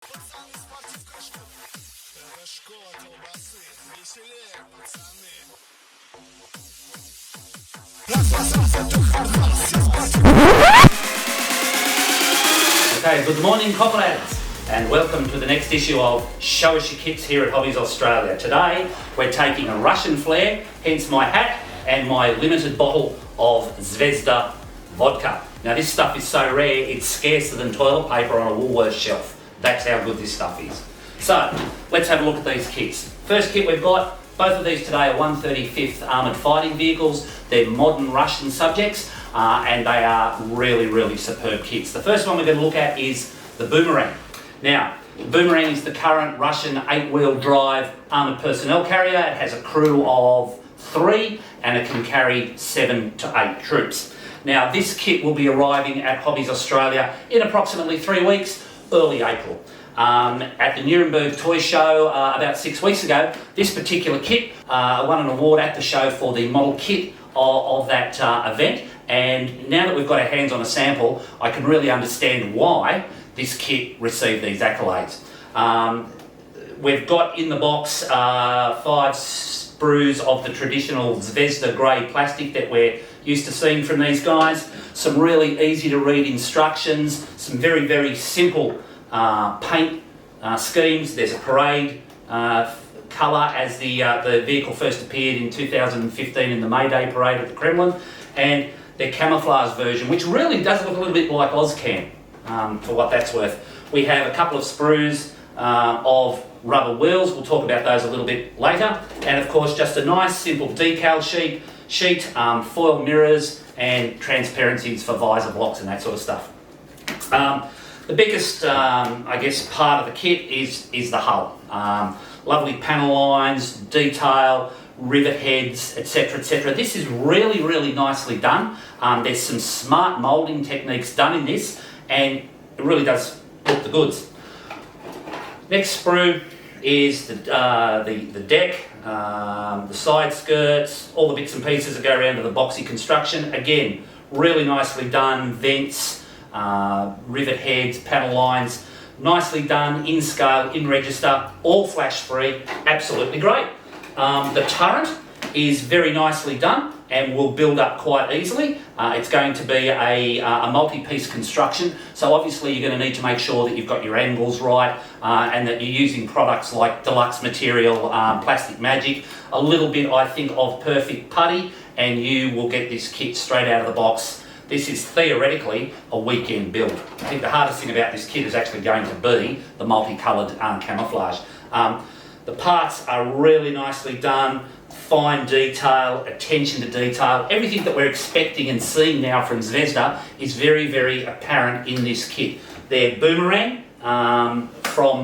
Пацаны с спортивкой. Это школа колбасы. Веселее, пацаны. Okay, good morning comrades and welcome to the next issue of Show Us Your Kits here at Hobbies Australia. Today we're taking a Russian flair, hence my hat and my limited bottle of Zvezda vodka. Now this stuff is so rare it's scarcer than toilet paper on a Woolworths shelf. That's how good this stuff is. So let's have a look at these kits. First kit we've got, both of these today are 135th Armoured Fighting Vehicles. They're modern Russian subjects and they are really superb kits. The first one we're going to look at is the Boomerang. Now, the Boomerang is the current Russian 8-wheel drive armoured personnel carrier. It has a crew of 3 and it can carry 7 to 8 troops. Now, this kit will be arriving at Hobbies Australia in approximately 3 weeks, early April. At the Nuremberg Toy Show about 6 weeks ago, this particular kit won an award at the show for the model kit of that event, and now that we've got our hands on a sample, I can really understand why this kit received these accolades. We've got in the box 5 sprues of the traditional Zvezda grey plastic that we're used to seeing from these guys, some really easy to read instructions, some very simple paint schemes. There's a parade colour as the vehicle first appeared in 2015 in the May Day parade at the Kremlin, and their camouflage version, which really does look a little bit like Ozcam, for what that's worth. We have a couple of sprues of rubber wheels. We'll talk about those a little bit later, and of course just a nice simple decal sheet, foil mirrors and transparencies for visor blocks and that sort of stuff. The biggest, I guess, part of the kit is the hull. Lovely panel lines, detail, rivet heads, etc. This is really nicely done. There's some smart moulding techniques done in this, and it really does look the goods. Next sprue is the deck, the side skirts, all the bits and pieces that go around to the boxy construction. Again, really nicely done. Vents, rivet heads, panel lines, nicely done, in scale, in register, all flash free, absolutely great. The turret is very nicely done and will build up quite easily. It's going to be a multi-piece construction, so obviously you're going to need to make sure that you've got your angles right and that you're using products like Deluxe Material, Plastic Magic, a little bit I think of Perfect Putty, and you will get this kit straight out of the box. This is theoretically a weekend build. I think the hardest thing about this kit is actually going to be the multicoloured camouflage. The parts are really nicely done, fine detail, attention to detail. Everything that we're expecting and seeing now from Zvezda is very apparent in this kit. Their Boomerang from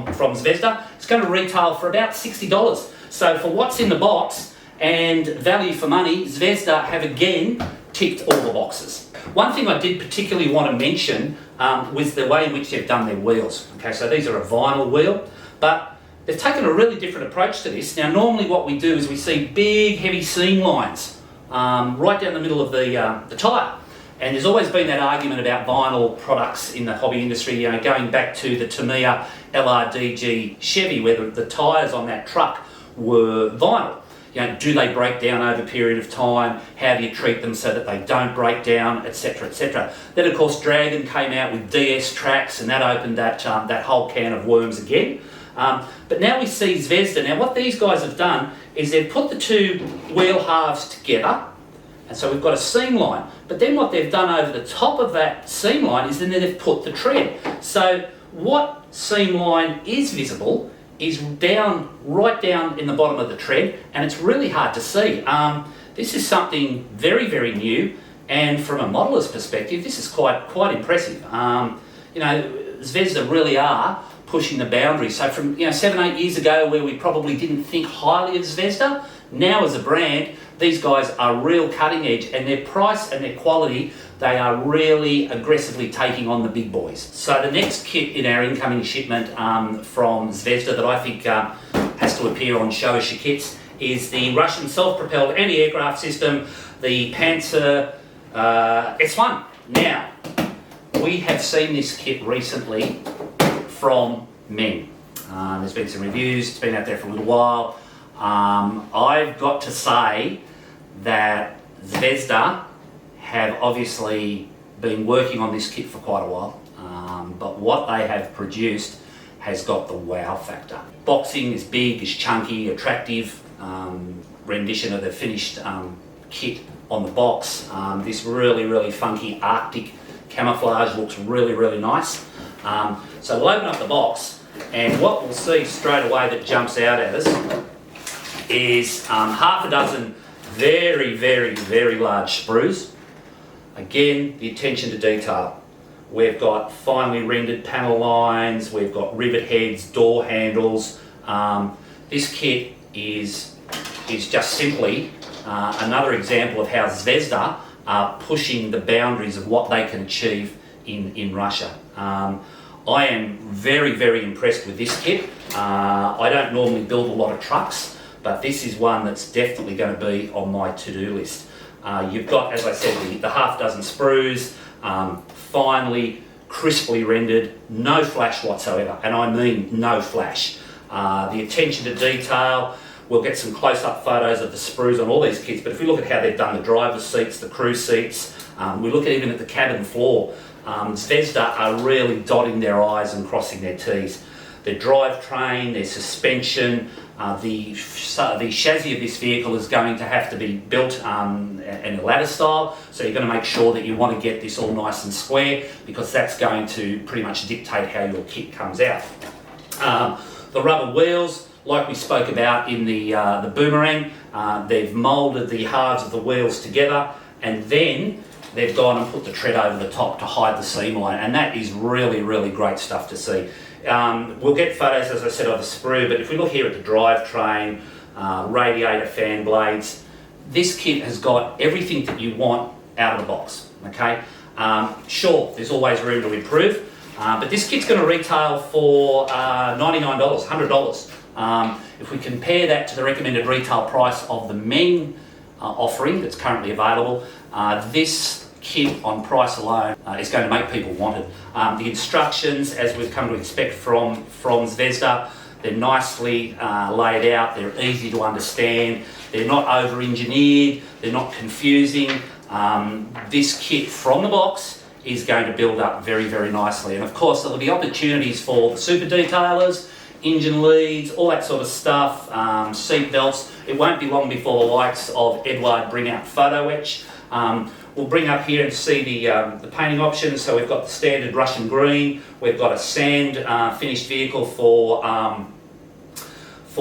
Zvezda, it's going to retail for about $60. So for what's in the box and value for money, Zvezda have again ticked all the boxes. One thing I did particularly want to mention was the way in which they've done their wheels. Okay, so these are a vinyl wheel, but they've taken a really different approach to this. Now, normally what we do is we see big, heavy seam lines right down the middle of the tyre. And there's always been that argument about vinyl products in the hobby industry, you know, going back to the Tamiya LRDG Chevy, where the tyres on that truck were vinyl. You know, do they break down over a period of time? How do you treat them so that they don't break down, etc. Then, of course, Dragon came out with DS tracks, and that opened that whole can of worms again. But now we see Zvezda. Now what these guys have done is they've put the two wheel halves together, and so we've got a seam line. But then what they've done over the top of that seam line is then they've put the tread. So what seam line is visible is right down in the bottom of the tread, and it's really hard to see. This is something very new, and from a modeller's perspective, this is quite impressive. You know, Zvezda really are pushing the boundaries. So from 7-8 years ago, where we probably didn't think highly of Zvezda, now as a brand, these guys are real cutting edge, and their price and their quality, they are really aggressively taking on the big boys. So the next kit in our incoming shipment from Zvezda that I think has to appear on Show Us Your Kits is the Russian self-propelled anti-aircraft system, the Panzir S1. Now, we have seen this kit recently from Meng. There's been some reviews, it's been out there for a little while. I've got to say that Zvezda have obviously been working on this kit for quite a while, but what they have produced has got the wow factor. Boxing is big, is chunky, attractive, rendition of the finished kit on the box. This really funky Arctic camouflage looks really nice. So we'll open up the box, and what we'll see straight away that jumps out at us is half a dozen very large sprues. Again, the attention to detail. We've got finely rendered panel lines, we've got rivet heads, door handles. This kit is just simply another example of how Zvezda are pushing the boundaries of what they can achieve in Russia. I am very impressed with this kit. I don't normally build a lot of trucks, but this is one that's definitely going to be on my to-do list. You've got, as I said, the half dozen sprues, finely, crisply rendered, no flash whatsoever, and I mean no flash. The attention to detail, we'll get some close-up photos of the sprues on all these kits, but if we look at how they've done the driver's seats, the crew seats, we look at even at the cabin floor, Zvezda are really dotting their I's and crossing their T's. Their drivetrain, their suspension, the chassis of this vehicle is going to have to be built in a ladder style, so you're going to make sure that you want to get this all nice and square, because that's going to pretty much dictate how your kit comes out. The rubber wheels, like we spoke about in the Boomerang, they've moulded the halves of the wheels together, and then they've gone and put the tread over the top to hide the seam line, and that is really great stuff to see. We'll get photos, as I said, of the sprue, but if we look here at the drivetrain, radiator fan blades, this kit has got everything that you want out of the box, okay? Sure, there's always room to improve, but this kit's going to retail for $99, $100. If we compare that to the recommended retail price of the Meng offering that's currently available, this kit on price alone is going to make people want it. The instructions, as we've come to expect from Zvezda, they're nicely laid out, they're easy to understand, they're not over-engineered, they're not confusing. This kit from the box is going to build up very nicely, and of course there'll be opportunities for the super detailers, engine leads, all that sort of stuff, seat belts. It won't be long before the likes of Edward bring out photo etch. We'll bring up here and see the painting options. So we've got the standard Russian green, we've got a sand finished vehicle for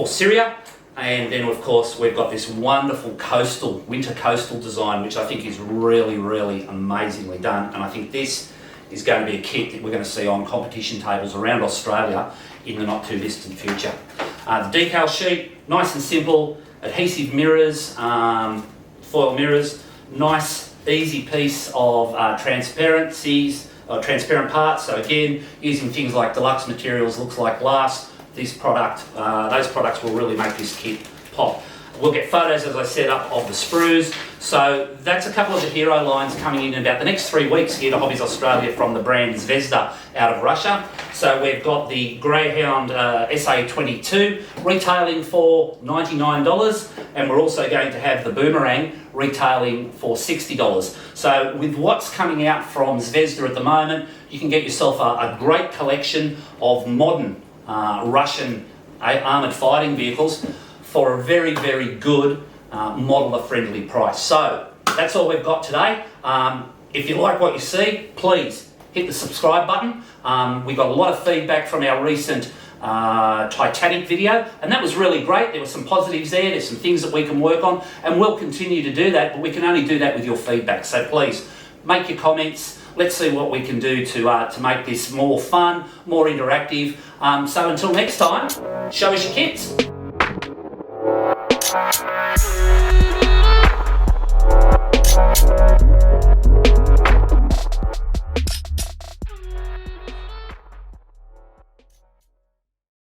Syria, and then of course we've got this wonderful winter coastal design, which I think is really amazingly done, and I think this is going to be a kit that we're going to see on competition tables around Australia in the not too distant future. The decal sheet, nice and simple, adhesive mirrors, foil mirrors, nice easy piece of transparent parts. So again, using things like Deluxe Materials, looks like glass, those products will really make this kit pop. We'll get photos, as I said, up of the sprues. So that's a couple of the hero lines coming in about the next 3 weeks here to Hobbies Australia from the brand Zvezda out of Russia. So we've got the Greyhound SA22 retailing for $99, and we're also going to have the Boomerang retailing for $60. So with what's coming out from Zvezda at the moment, you can get yourself a great collection of modern Russian armoured fighting vehicles for a very good modeler-friendly price. So that's all we've got today. If you like what you see, please hit the subscribe button. We got a lot of feedback from our recent Titanic video, and that was really great. There were some positives there, there's some things that we can work on, and we'll continue to do that, but we can only do that with your feedback. So please, make your comments. Let's see what we can do to make this more fun, more interactive. So until next time, show us your kits.